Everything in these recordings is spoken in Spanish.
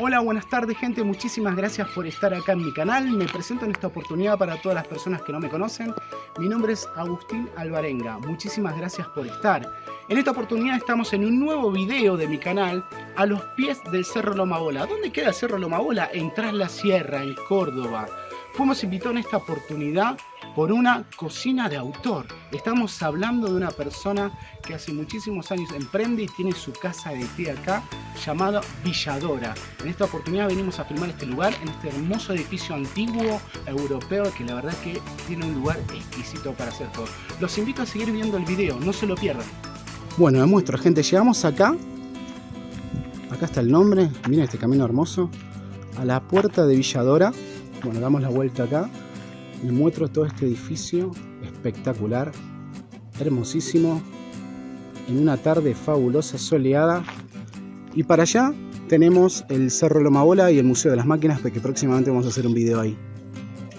Hola, buenas tardes gente, muchísimas gracias por estar acá en mi canal. Me presento en esta oportunidad para todas las personas que no me conocen. Mi nombre es Agustín Alvarenga, muchísimas gracias por estar. En esta oportunidad estamos en un nuevo video de mi canal a los pies del Cerro Lomabola. ¿Dónde queda el Cerro Lomabola? En Tras la Sierra, en Córdoba. Fuimos invitados en esta oportunidad por una cocina de autor. Estamos hablando de una persona que hace muchísimos años emprende y tiene su casa de té acá, llamada Villadora. En esta oportunidad venimos a filmar este lugar, en este hermoso edificio antiguo, europeo, que la verdad que tiene un lugar exquisito para hacer todo. Los invito a seguir viendo el video, no se lo pierdan. Bueno, les muestro, gente, llegamos acá. Acá está el nombre, miren este camino hermoso. A la puerta de Villadora. Bueno, damos la vuelta acá. Les muestro todo este edificio espectacular, hermosísimo, en una tarde fabulosa, soleada. Y para allá tenemos el Cerro Lomabola y el Museo de las Máquinas, porque próximamente vamos a hacer un video ahí,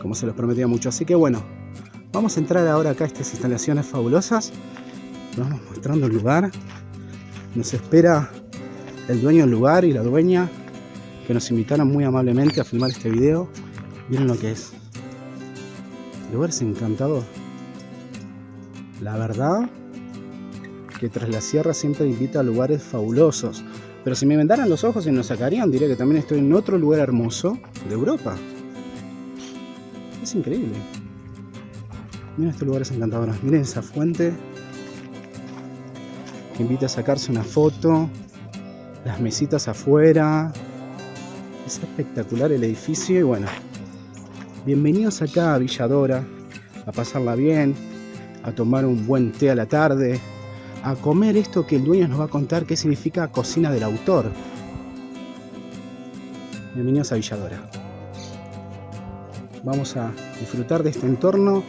como se los prometía mucho. Así que bueno, vamos a entrar ahora acá a estas instalaciones fabulosas. Nos vamos mostrando el lugar. Nos espera el dueño del lugar y la dueña, que nos invitaron muy amablemente a filmar este video. Miren lo que es. El lugar es encantador. La verdad que Tras la Sierra siempre invita a lugares fabulosos. Pero si me vendaran los ojos y nos sacarían, diría que también estoy en otro lugar hermoso de Europa. Es increíble. Miren estos lugares encantadores. Miren esa fuente que invita a sacarse una foto. Las mesitas afuera. Es espectacular el edificio y bueno. Bienvenidos acá a Villadora, a pasarla bien, a tomar un buen té a la tarde, a comer esto que el dueño nos va a contar qué significa cocina del autor. Bienvenidos a Villadora. Vamos a disfrutar de este entorno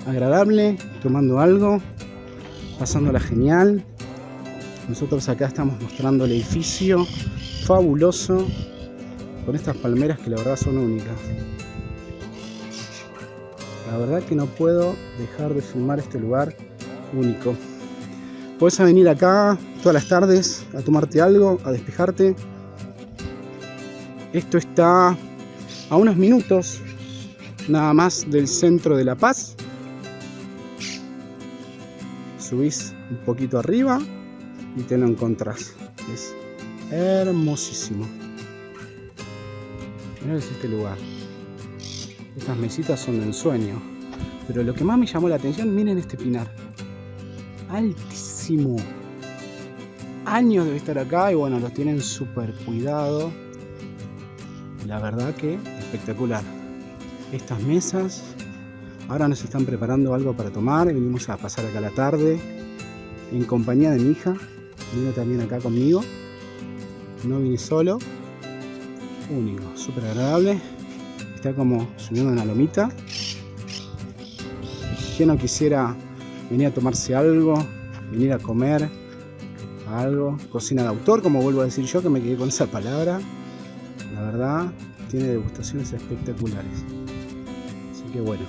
agradable, tomando algo, pasándola genial. Nosotros acá estamos mostrando el edificio fabuloso, con estas palmeras que la verdad son únicas. La verdad que no puedo dejar de filmar este lugar único. Puedes venir acá todas las tardes a tomarte algo, a despejarte. Esto está a unos minutos nada más del centro de La Paz. Subís un poquito arriba y te lo encontrás. Es hermosísimo. Mirá este lugar. Estas mesitas son de ensueño. Pero lo que más me llamó la atención, miren este pinar. Altísimo. Años debe estar acá y bueno, los tienen súper cuidado. La verdad que espectacular. Estas mesas. Ahora nos están preparando algo para tomar. Venimos a pasar acá la tarde. En compañía de mi hija. Vino también acá conmigo. No vine solo. Único, súper agradable. Está como subiendo una lomita. ¿Quién no quisiera venir a tomarse algo, venir a comer algo? Cocina de autor, como vuelvo a decir yo, que me quedé con esa palabra. La verdad, tiene degustaciones espectaculares. Así que bueno,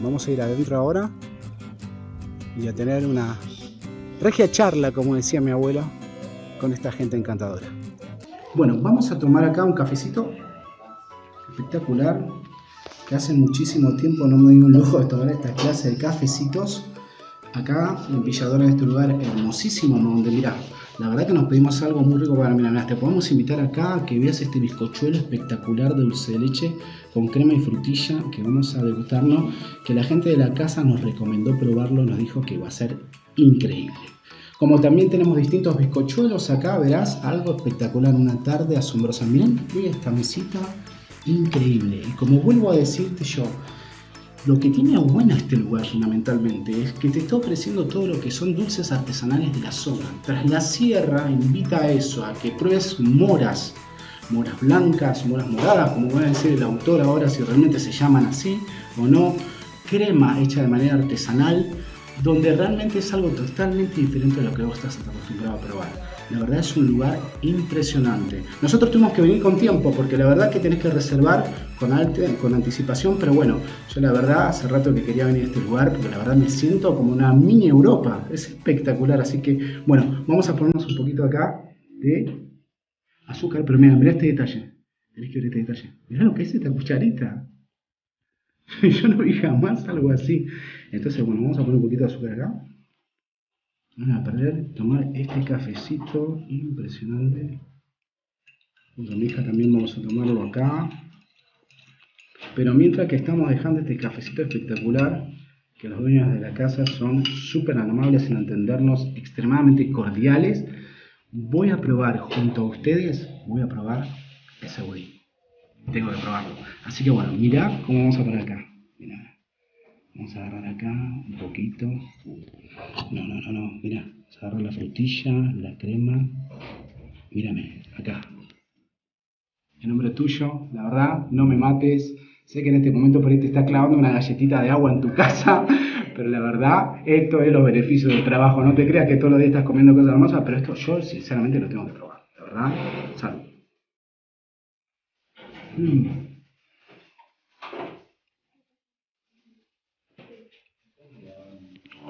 vamos a ir adentro ahora y a tener una regia charla, como decía mi abuelo, con esta gente encantadora. Bueno, vamos a tomar acá un cafecito espectacular, que hace muchísimo tiempo no me di un lujo de tomar esta clase de cafecitos acá en Villadora, en este lugar hermosísimo, donde mirá, la verdad que nos pedimos algo muy rico para mirar. Te podemos invitar acá a que veas este bizcochuelo espectacular de dulce de leche con crema y frutilla que vamos a degustarnos, que la gente de la casa nos recomendó probarlo, nos dijo que va a ser increíble. Como también tenemos distintos bizcochuelos acá, verás algo espectacular, una tarde asombrosa. Miren esta mesita increíble. Y como vuelvo a decirte yo, lo que tiene bueno este lugar fundamentalmente es que te está ofreciendo todo lo que son dulces artesanales de la zona. Tras la Sierra invita a eso, a que pruebes moras blancas, moras moradas, como va a decir el autor ahora, si realmente se llaman así o no, crema hecha de manera artesanal, donde realmente es algo totalmente diferente a lo que vos estás acostumbrado a probar. La verdad es un lugar impresionante. Nosotros tuvimos que venir con tiempo porque la verdad que tenés que reservar con anticipación, pero bueno, yo la verdad hace rato que quería venir a este lugar porque la verdad me siento como una mini Europa. Es espectacular, así que bueno, vamos a ponernos un poquito acá de azúcar, pero mira este detalle. Tenés que ver este detalle. Mirá lo que es esta cucharita. Yo no vi jamás algo así. Entonces, bueno, vamos a poner un poquito de azúcar acá. Vamos a tomar este cafecito impresionante. Con mi hija también vamos a tomarlo acá. Pero mientras que estamos dejando este cafecito espectacular, que los dueños de la casa son súper amables en atendernos, extremadamente cordiales, voy a probar junto a ustedes, ese budín. Tengo que probarlo. Así que bueno, mirá cómo vamos a poner acá. Mirá. Vamos a agarrar acá un poquito. No. Mirá. Vamos a agarrar la frutilla, la crema. Mírame, acá. En nombre tuyo, la verdad, no me mates. Sé que en este momento por ahí te está clavando una galletita de agua en tu casa, pero la verdad, esto es los beneficios del trabajo. No te creas que todos los días estás comiendo cosas hermosas, pero esto yo sinceramente lo tengo que probar. La verdad, salud.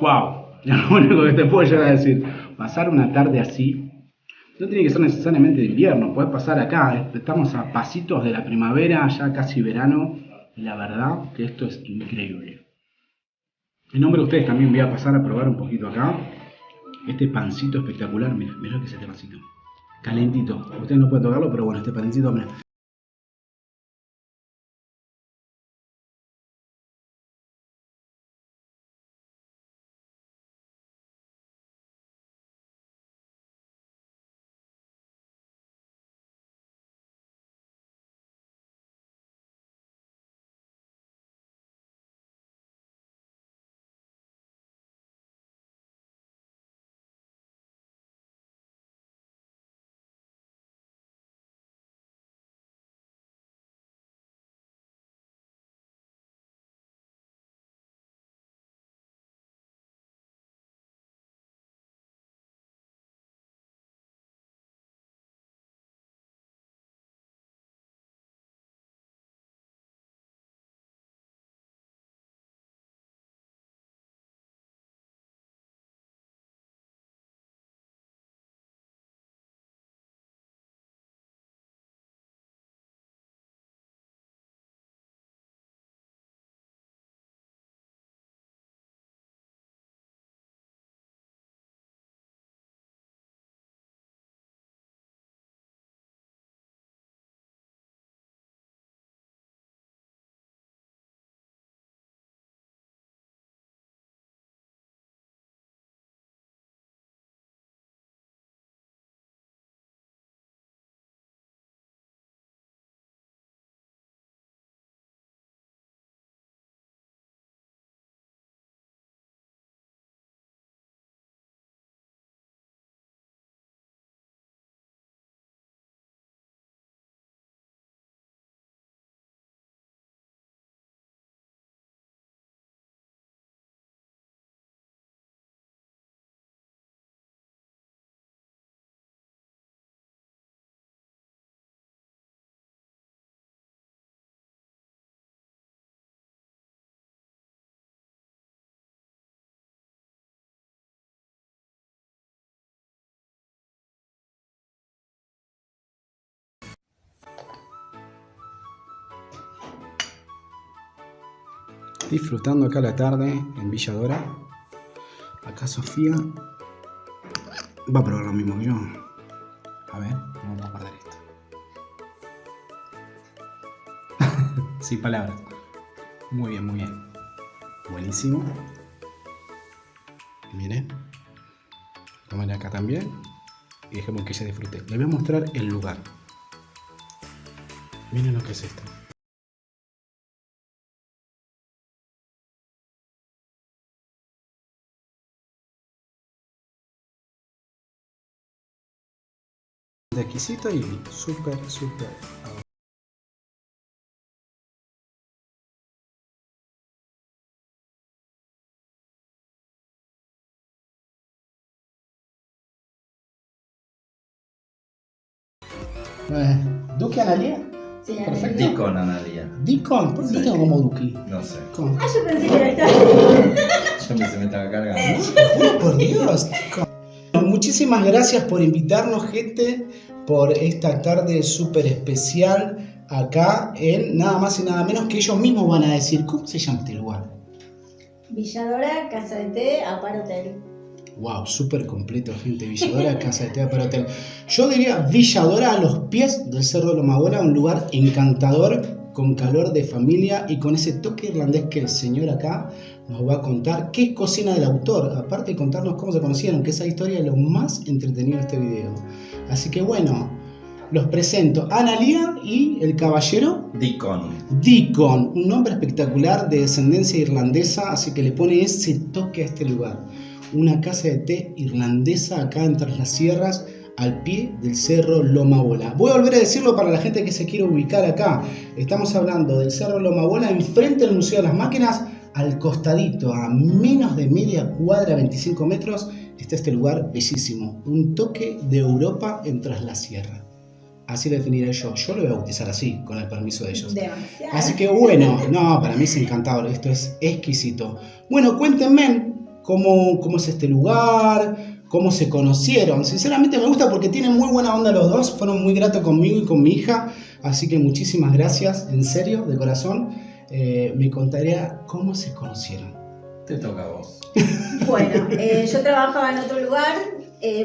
Wow, lo único que te puedo llegar a decir, pasar una tarde así, no tiene que ser necesariamente de invierno, puedes pasar acá, estamos a pasitos de la primavera, ya casi verano, y la verdad que esto es increíble. En nombre de ustedes también voy a pasar a probar un poquito acá, este pancito espectacular, mirá lo que es este pancito, calentito, ustedes no pueden tocarlo, pero bueno, este pancito, mirá. Disfrutando acá la tarde en Villa Dora. Acá Sofía va a probar lo mismo que yo. A ver, vamos a perder esto. Sin palabras. Muy bien, muy bien. Buenísimo. Miren. Tomen acá también. Y dejemos que ella disfrute. Les voy a mostrar el lugar. Miren lo que es esto. De exquisito y súper. ¿Duque Analia? Sí, Perfecto. Dicon, Analia. Dicon, ¿por qué tengo como Duki? No sé. ¿Cómo? yo pensé que era esta. Yo pensé que me estaba cargando. No, por Dios, Dicon. Muchísimas gracias por invitarnos, gente, por esta tarde súper especial. acá en nada más y nada menos que ellos mismos van a decir, ¿cómo se llama este lugar? Villadora, Casa de Té, Apar Hotel. Wow, súper completo, gente. Villadora, Casa de Té, Apar Hotel. Yo diría Villadora a los pies del Cerro de Lomagola, un lugar encantador, con calor de familia y con ese toque irlandés que el señor acá nos va a contar. ¿Qué es cocina del autor? Aparte de contarnos cómo se conocieron, que esa historia es lo más entretenido de este video. Así que bueno, los presento. Analía y el caballero Deacon. Deacon, un nombre espectacular de descendencia irlandesa, así que le pone ese toque a este lugar. Una casa de té irlandesa acá en Tras las Sierras, al pie del Cerro Lomagola. Voy a volver a decirlo para la gente que se quiere ubicar acá. Estamos hablando del Cerro Lomagola, enfrente del Museo de las Máquinas, al costadito, a menos de media cuadra, 25 metros, está este lugar bellísimo. Un toque de Europa en Tras la Sierra. Así lo definiré yo. Yo lo voy a bautizar así, con el permiso de ellos. Demasiado. Así que bueno, no, para mí es encantador. Esto es exquisito. Bueno, cuéntenme cómo es este lugar, cómo se conocieron. Sinceramente me gusta porque tienen muy buena onda los dos. Fueron muy gratos conmigo y con mi hija. Así que muchísimas gracias, en serio, de corazón. Me contaría cómo se conocieron. Te toca a vos. Bueno, yo trabajaba en otro lugar.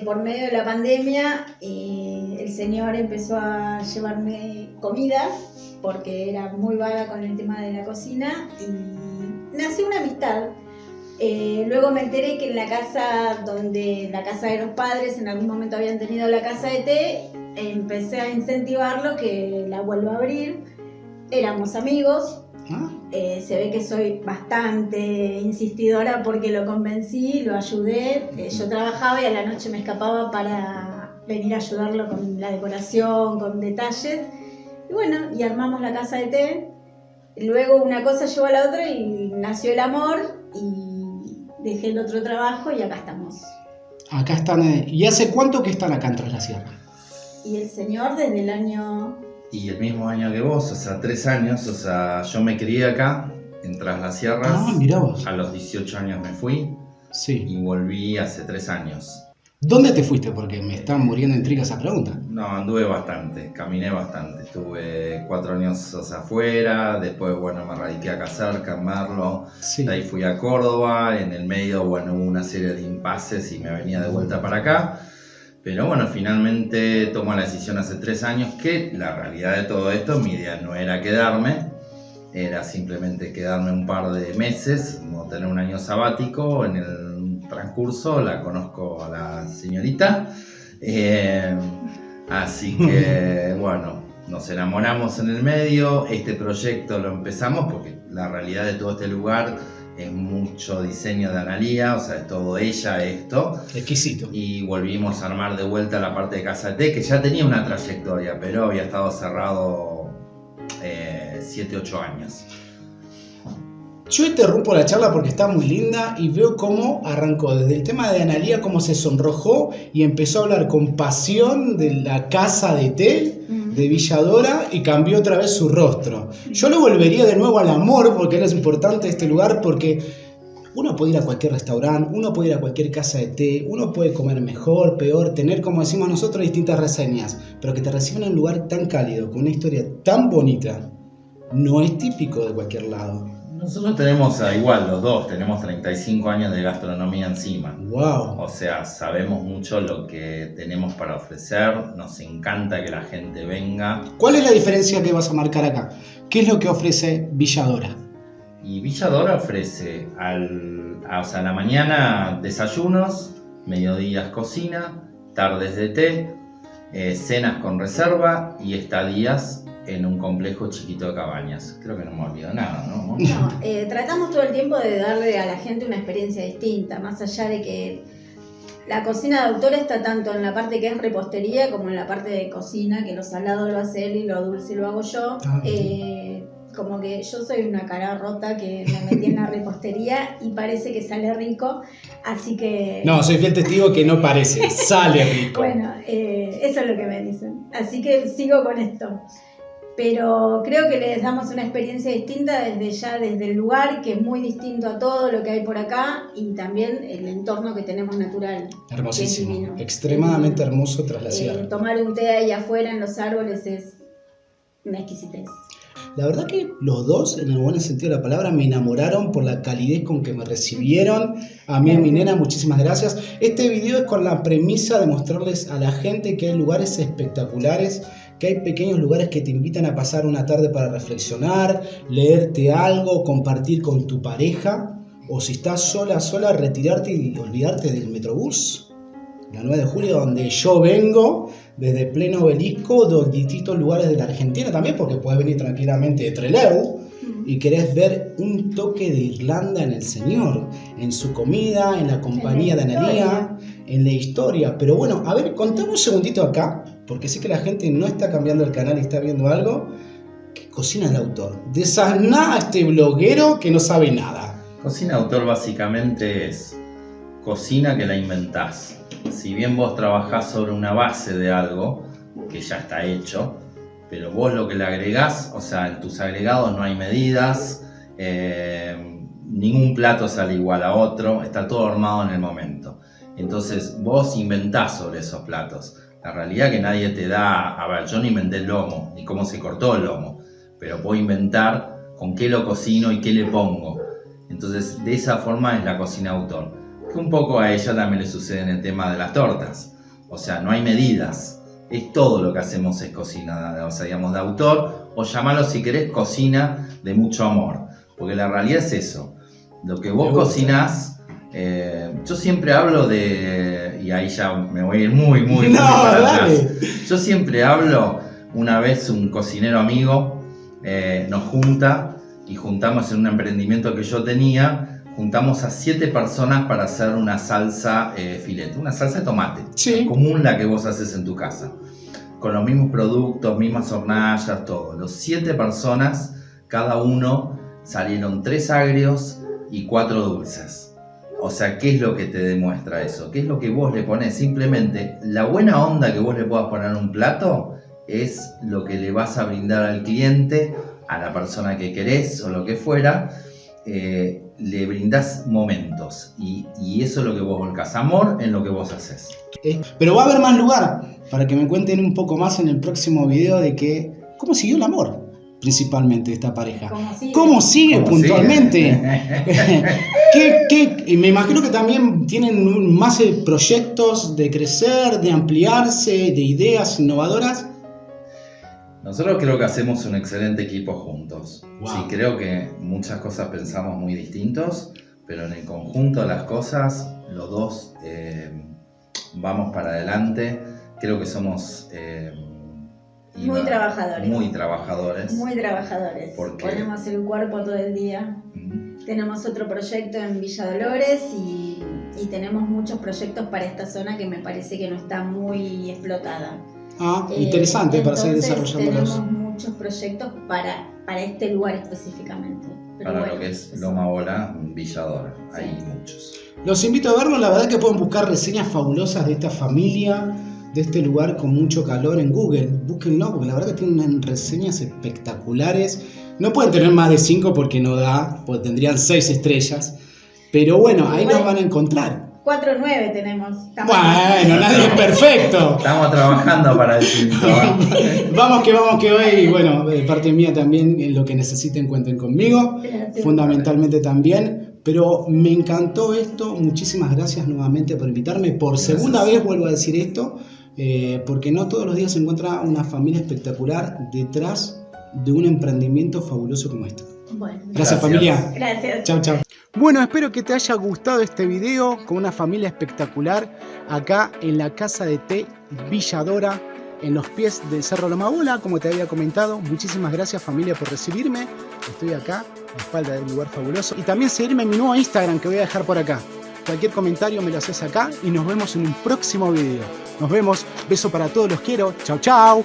Por medio de la pandemia, el señor empezó a llevarme comida porque era muy vaga con el tema de la cocina y nació una amistad. Luego me enteré que en la casa de los padres en algún momento habían tenido la casa de té. Empecé a incentivarlo que la vuelva a abrir. Éramos amigos. Se ve que soy bastante insistidora porque lo convencí, lo ayudé. Yo trabajaba y a la noche me escapaba para venir a ayudarlo con la decoración, con detalles. Y bueno, y armamos la casa de té. Luego una cosa llevó a la otra y nació el amor y dejé el otro trabajo y acá estamos. Acá están. ¿Y hace cuánto que están acá en Tras la Sierra? Y el señor desde el año... Y el mismo año que vos, o sea, 3 años, o sea, yo me crié acá, en Tras las Sierras. Ah, mirá vos. A los 18 años me fui Sí. y volví hace 3 años. ¿Dónde te fuiste? Porque me está muriendo de intriga esa pregunta. No, anduve bastante, caminé bastante. Estuve 4 años, o sea, afuera, después, bueno, me radiqué acá cerca, en Merlo. Sí. De ahí fui a Córdoba, en el medio, bueno, hubo una serie de impases y me venía de vuelta para acá. Pero bueno, finalmente tomo la decisión hace 3 años que la realidad de todo esto, mi idea no era quedarme, era simplemente quedarme un par de meses, no tener un año sabático. En el transcurso la conozco a la señorita, así que bueno, nos enamoramos en el medio. Este proyecto lo empezamos porque la realidad de todo este lugar es mucho diseño de Analía, o sea, es todo ella esto. Exquisito. Y volvimos a armar de vuelta la parte de Casa de Té, que ya tenía una trayectoria, pero había estado cerrado 7-8 años. Yo interrumpo la charla porque está muy linda y veo cómo arrancó desde el tema de Analía, cómo se sonrojó y empezó a hablar con pasión de la casa de té de Villadora y cambió otra vez su rostro. Yo lo volvería de nuevo al amor porque es importante este lugar, porque uno puede ir a cualquier restaurante, uno puede ir a cualquier casa de té, uno puede comer mejor, peor, tener, como decimos nosotros, distintas reseñas, pero que te reciban en un lugar tan cálido, con una historia tan bonita, no es típico de cualquier lado. Nosotros tenemos, igual los dos, tenemos 35 años de gastronomía encima. Wow. O sea, sabemos mucho lo que tenemos para ofrecer, nos encanta que la gente venga. ¿Cuál es la diferencia que vas a marcar acá? ¿Qué es lo que ofrece Villadora? Y Villadora ofrece a la mañana desayunos, mediodías cocina, tardes de té, cenas con reserva y estadías en un complejo chiquito de cabañas. Creo que no me olvido nada, ¿no? No, tratamos todo el tiempo de darle a la gente una experiencia distinta, más allá de que la cocina de autor está tanto en la parte que es repostería como en la parte de cocina, que lo salado lo hace él y lo dulce lo hago yo. Como que yo soy una cara rota que me metí en la repostería y parece que sale rico, así que... No, soy fiel testigo que no parece, sale rico. Bueno, eso es lo que me dicen, así que sigo con esto. Pero creo que les damos una experiencia distinta desde el lugar, que es muy distinto a todo lo que hay por acá, y también el entorno que tenemos natural. Hermosísimo, extremadamente hermoso Tras la Sierra. Tomar un té ahí afuera en los árboles es una exquisitez. La verdad que los dos, en el buen sentido de la palabra, me enamoraron por la calidez con que me recibieron. A mí y a mi nena, muchísimas gracias. Este video es con la premisa de mostrarles a la gente que hay lugares espectaculares, que hay pequeños lugares que te invitan a pasar una tarde para reflexionar, leerte algo, compartir con tu pareja, o si estás sola, retirarte y olvidarte del Metrobús. La 9 de julio, donde yo vengo, desde pleno Obelisco, de distintos lugares de la Argentina también, porque puedes venir tranquilamente de Trelew y querés ver un toque de Irlanda en el Señor, en su comida, en la compañía de Analía, en la historia. Pero bueno, a ver, contame un segundito acá, porque sé que la gente no está cambiando el canal y está viendo algo. ¿Qué cocina el autor? Desasná a este bloguero que no sabe nada. Cocina autor básicamente es cocina que la inventás. Si bien vos trabajás sobre una base de algo que ya está hecho, pero vos lo que le agregás, o sea, en tus agregados no hay medidas, ningún plato sale igual a otro, está todo armado en el momento. Entonces vos inventás sobre esos platos. La realidad es que nadie te da, a ver, yo no inventé el lomo, ni cómo se cortó el lomo, pero puedo inventar con qué lo cocino y qué le pongo. Entonces de esa forma es la cocina autor. Que un poco a ella también le sucede en el tema de las tortas. O sea, no hay medidas. Es todo lo que hacemos es cocina, o sea, digamos, de autor, o llamarlo si querés cocina de mucho amor. Porque la realidad es eso. Lo que vos cocinás, yo siempre hablo de, y ahí ya me voy a ir muy para atrás. Yo siempre hablo, una vez un cocinero amigo nos junta, y juntamos en un emprendimiento que yo tenía, juntamos a 7 personas para hacer una salsa filete, una salsa de tomate, sí, común la que vos haces en tu casa, con los mismos productos, mismas hornallas, todo. Los 7 personas, cada uno salieron 3 agrios y 4 dulces. O sea, ¿qué es lo que te demuestra eso? ¿Qué es lo que vos le ponés? Simplemente la buena onda que vos le puedas poner a un plato es lo que le vas a brindar al cliente, a la persona que querés o lo que fuera. Le brindás momentos y eso es lo que vos volcás, amor en lo que vos haces. Pero va a haber más lugar para que me cuenten un poco más en el próximo video de que cómo siguió el amor principalmente de esta pareja. ¿Cómo sigue puntualmente? ¿Qué? Me imagino que también tienen más proyectos de crecer, de ampliarse, de ideas innovadoras. Nosotros creo que hacemos un excelente equipo juntos. Wow. Sí, creo que muchas cosas pensamos muy distintos, pero en el conjunto de las cosas, los dos vamos para adelante. Creo que somos muy trabajadores. Muy trabajadores. Muy trabajadores. Porque ponemos el cuerpo todo el día. Tenemos otro proyecto en Villa Dolores y tenemos muchos proyectos para esta zona que me parece que no está muy explotada. Interesante para seguir desarrollándolos. Tenemos muchos proyectos para este lugar específicamente. Pero para bueno, lo que es Loma Bola, Villadora, sí. Hay muchos. Los invito a verlo, la verdad que pueden buscar reseñas fabulosas de esta familia, de este lugar con mucho calor en Google. Búsquenlo porque la verdad que tienen reseñas espectaculares. No pueden tener más de 5 porque no da, porque tendrían 6 estrellas. Pero bueno, ahí nos van a encontrar. 4.9 tenemos. Bueno, nadie es perfecto. Estamos trabajando para el 5. Vamos que hoy, y bueno, de parte mía también, en lo que necesiten cuenten conmigo. Gracias. Fundamentalmente también. Pero me encantó esto. Muchísimas gracias nuevamente por invitarme. Por segunda vez vuelvo a decir esto, porque no todos los días se encuentra una familia espectacular detrás de un emprendimiento fabuloso como este. Bueno, gracias familia. Gracias. Chau, chau. Bueno, espero que te haya gustado este video con una familia espectacular acá en la Casa de Té Villadora, en los pies del Cerro Loma Bola, como te había comentado. Muchísimas gracias familia por recibirme. Estoy acá, a la espalda del lugar fabuloso. Y también seguirme en mi nuevo Instagram que voy a dejar por acá. Cualquier comentario me lo haces acá y nos vemos en un próximo video. Nos vemos, beso para todos, los quiero. Chau, chau.